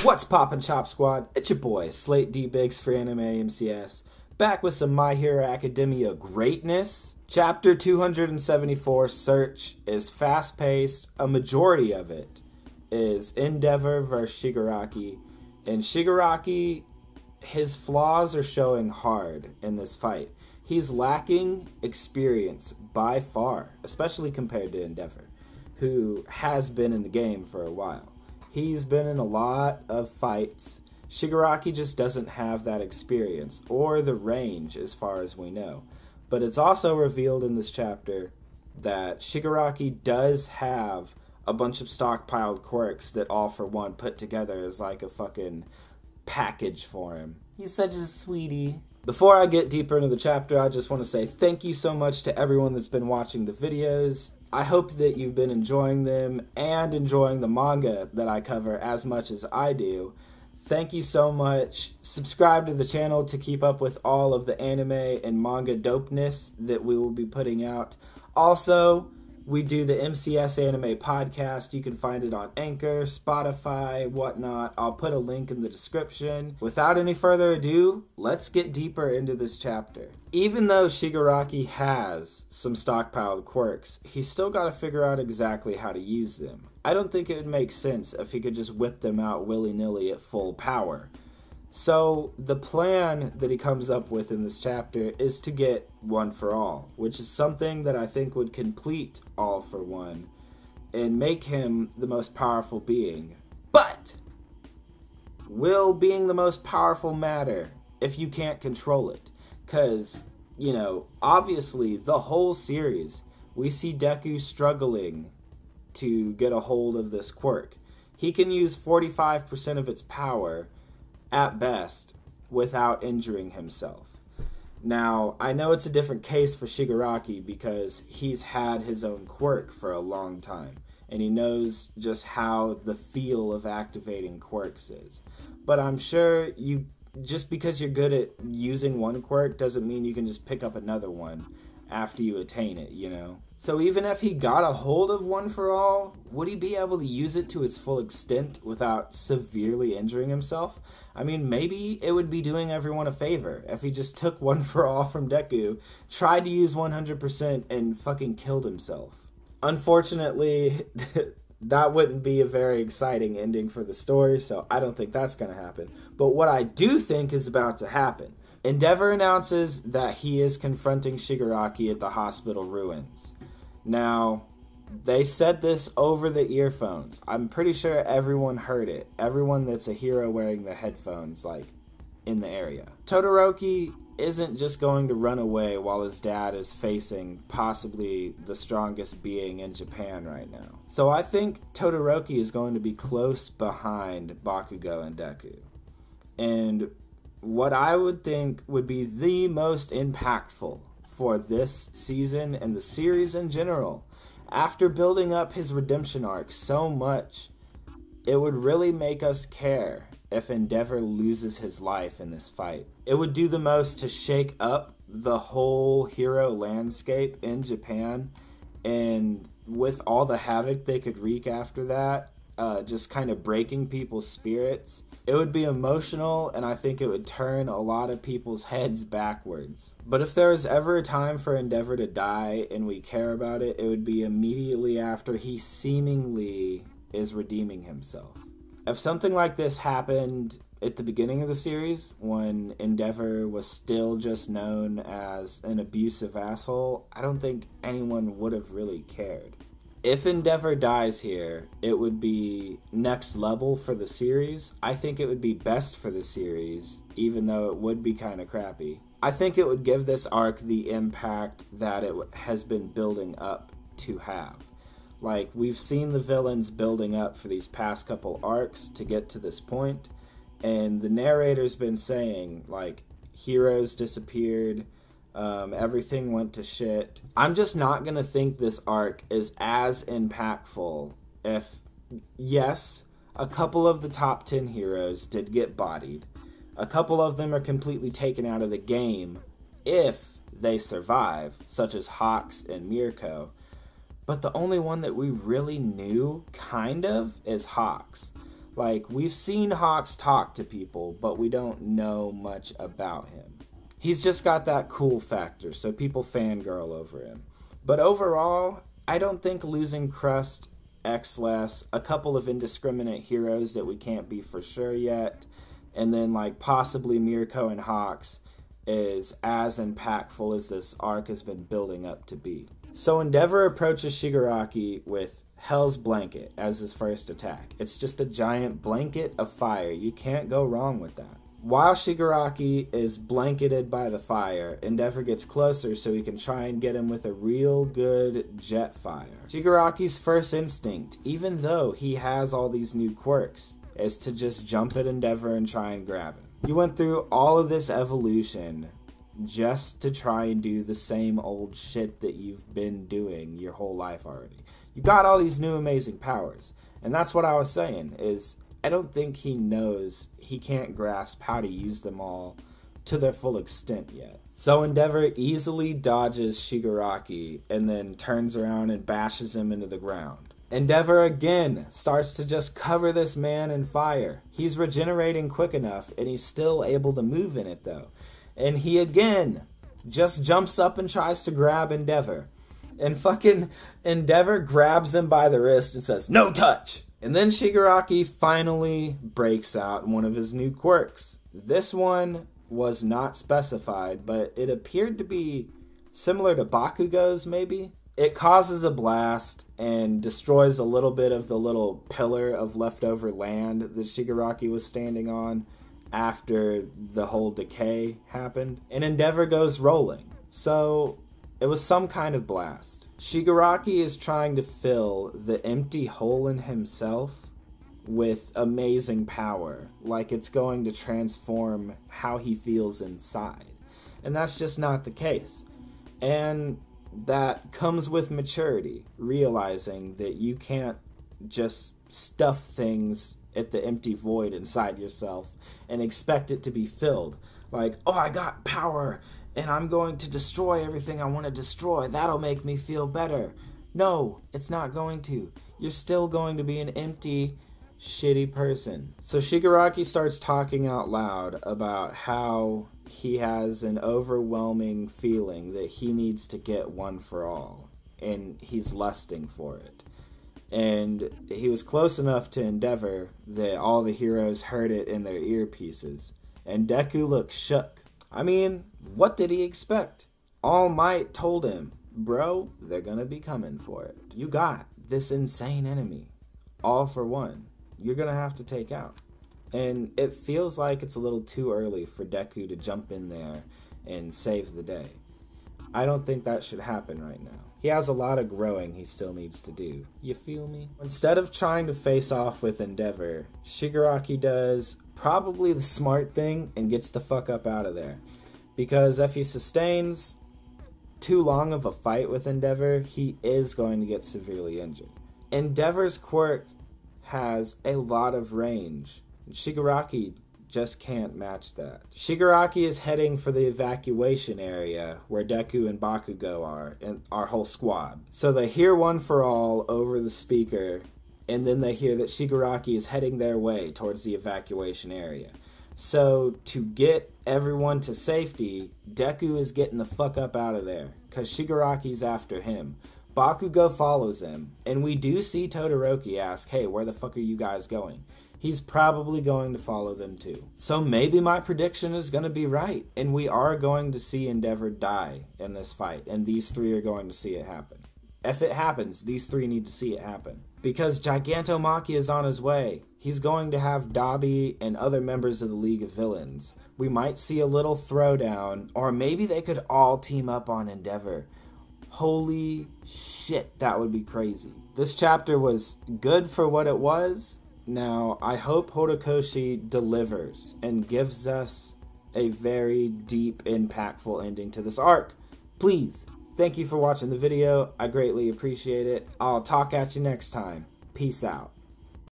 What's poppin', Chop Squad? It's your boy, Slate D Biggs for AnimeMCS, back with some My Hero Academia greatness. Chapter 274, Search, is fast-paced. A majority of it is Endeavor versus Shigaraki. And Shigaraki, his flaws are showing hard in this fight. He's lacking experience by far, especially compared to Endeavor, who has been in the game for a while. He's been in a lot of fights. Shigaraki just doesn't have that experience or the range as far as we know. But it's also revealed in this chapter that Shigaraki does have a bunch of stockpiled quirks that all for one put together as like a fucking package for him. He's such a sweetie. Before I get deeper into the chapter, I just want to say thank you so much to everyone that's been watching the videos. I hope that you've been enjoying them and enjoying the manga that I cover as much as I do. Thank you so much. Subscribe to the channel to keep up with all of the anime and manga dopeness that we will be putting out. Also, we do the MCS Anime Podcast. You can find it on Anchor, Spotify, whatnot. I'll put a link in the description. Without any further ado, let's get deeper into this chapter. Even though Shigaraki has some stockpiled quirks, he's still got to figure out exactly how to use them. I don't think it would make sense if he could just whip them out willy-nilly at full power. So the plan that he comes up with in this chapter is to get One for All, which is something that I think would complete All for One and make him the most powerful being. But will being the most powerful matter if you can't control it? Because, you know, obviously the whole series, we see Deku struggling to get a hold of this quirk. He can use 45% of its power at best without injuring himself. Now, I know it's a different case for Shigaraki because he's had his own quirk for a long time, and he knows just how the feel of activating quirks is. But I'm sure just because you're good at using one quirk doesn't mean you can just pick up another one after you attain it, you know? So even if he got a hold of One for All, would he be able to use it to its full extent without severely injuring himself? I mean, maybe it would be doing everyone a favor if he just took One for All from Deku, tried to use 100%, and fucking killed himself. Unfortunately, that wouldn't be a very exciting ending for the story, so I don't think that's going to happen. But what I do think is about to happen, Endeavor announces that he is confronting Shigaraki at the hospital ruins. Now, they said this over the earphones. I'm pretty sure everyone heard it. Everyone that's a hero wearing the headphones, like, in the area. Todoroki isn't just going to run away while his dad is facing possibly the strongest being in Japan right now. So I think Todoroki is going to be close behind Bakugo and Deku. And what I would think would be the most impactful for this season and the series in general, after building up his redemption arc so much, it would really make us care if Endeavor loses his life in this fight. It would do the most to shake up the whole hero landscape in Japan, and with all the havoc they could wreak after that, just kind of breaking people's spirits, it would be emotional, and I think it would turn a lot of people's heads backwards. But if there is ever a time for Endeavor to die and we care about it, it would be immediately after he seemingly is redeeming himself. If something like this happened at the beginning of the series, when Endeavor was still just known as an abusive asshole, I don't think anyone would have really cared. If Endeavor dies here, it would be next level for the series. I think it would be best for the series, even though it would be kind of crappy. I think it would give this arc the impact that it has been building up to have. Like, we've seen the villains building up for these past couple arcs to get to this point, and the narrator's been saying, like, heroes disappeared, everything went to shit. I'm just not going to think this arc is as impactful if, yes, a couple of the top 10 heroes did get bodied. A couple of them are completely taken out of the game if they survive, such as Hawks and Mirko. But the only one that we really knew, kind of, is Hawks. Like, we've seen Hawks talk to people, but we don't know much about him. He's just got that cool factor, so people fangirl over him. But overall, I don't think losing Crust, X-Less, a couple of indiscriminate heroes that we can't be for sure yet, and then like possibly Mirko and Hawks is as impactful as this arc has been building up to be. So Endeavor approaches Shigaraki with Hell's Blanket as his first attack. It's just a giant blanket of fire. You can't go wrong with that. While Shigaraki is blanketed by the fire, Endeavor gets closer so he can try and get him with a real good jet fire. Shigaraki's first instinct, even though he has all these new quirks, is to just jump at Endeavor and try and grab him. You went through all of this evolution just to try and do the same old shit that you've been doing your whole life already. You got all these new amazing powers. And that's what I was saying, is I don't think he knows, he can't grasp how to use them all to their full extent yet. So Endeavor easily dodges Shigaraki and then turns around and bashes him into the ground. Endeavor again starts to just cover this man in fire. He's regenerating quick enough and he's still able to move in it though. And he again just jumps up and tries to grab Endeavor. And fucking Endeavor grabs him by the wrist and says, "No touch!" And then Shigaraki finally breaks out one of his new quirks. This one was not specified, but it appeared to be similar to Bakugo's maybe. It causes a blast and destroys a little bit of the little pillar of leftover land that Shigaraki was standing on after the whole decay happened. And Endeavor goes rolling. So it was some kind of blast. Shigaraki is trying to fill the empty hole in himself with amazing power, like it's going to transform how he feels inside. And that's just not the case. And that comes with maturity, realizing that you can't just stuff things at the empty void inside yourself and expect it to be filled. Like, oh, I got power and I'm going to destroy everything I want to destroy. That'll make me feel better. No, it's not going to. You're still going to be an empty, shitty person. So Shigaraki starts talking out loud about how he has an overwhelming feeling that he needs to get one for all, and he's lusting for it. And he was close enough to Endeavor that all the heroes heard it in their earpieces, and Deku looked shook. I mean, what did he expect? All Might told him, bro, they're gonna be coming for it. You got this insane enemy, all for one. You're gonna have to take out. And it feels like it's a little too early for Deku to jump in there and save the day. I don't think that should happen right now. He has a lot of growing he still needs to do. You feel me? Instead of trying to face off with Endeavor, Shigaraki does probably the smart thing and gets the fuck up out of there. Because if he sustains too long of a fight with Endeavor, he is going to get severely injured. Endeavor's quirk has a lot of range. Shigaraki just can't match that. Shigaraki is heading for the evacuation area where Deku and Bakugo are, and our whole squad. So they hear one for all over the speaker, and then they hear that Shigaraki is heading their way towards the evacuation area. So to get everyone to safety, Deku is getting the fuck up out of there, because Shigaraki's after him. Bakugo follows him, and we do see Todoroki ask, hey, where the fuck are you guys going? He's probably going to follow them too. So maybe my prediction is going to be right, and we are going to see Endeavor die in this fight, and these three are going to see it happen. If it happens, these three need to see it happen. Because Gigantomachia is on his way. He's going to have Dabi and other members of the League of Villains. We might see a little throwdown, or maybe they could all team up on Endeavor. Holy shit, that would be crazy. This chapter was good for what it was. Now, I hope Horikoshi delivers and gives us a very deep, impactful ending to this arc. Please, thank you for watching the video. I greatly appreciate it. I'll talk at you next time. Peace out.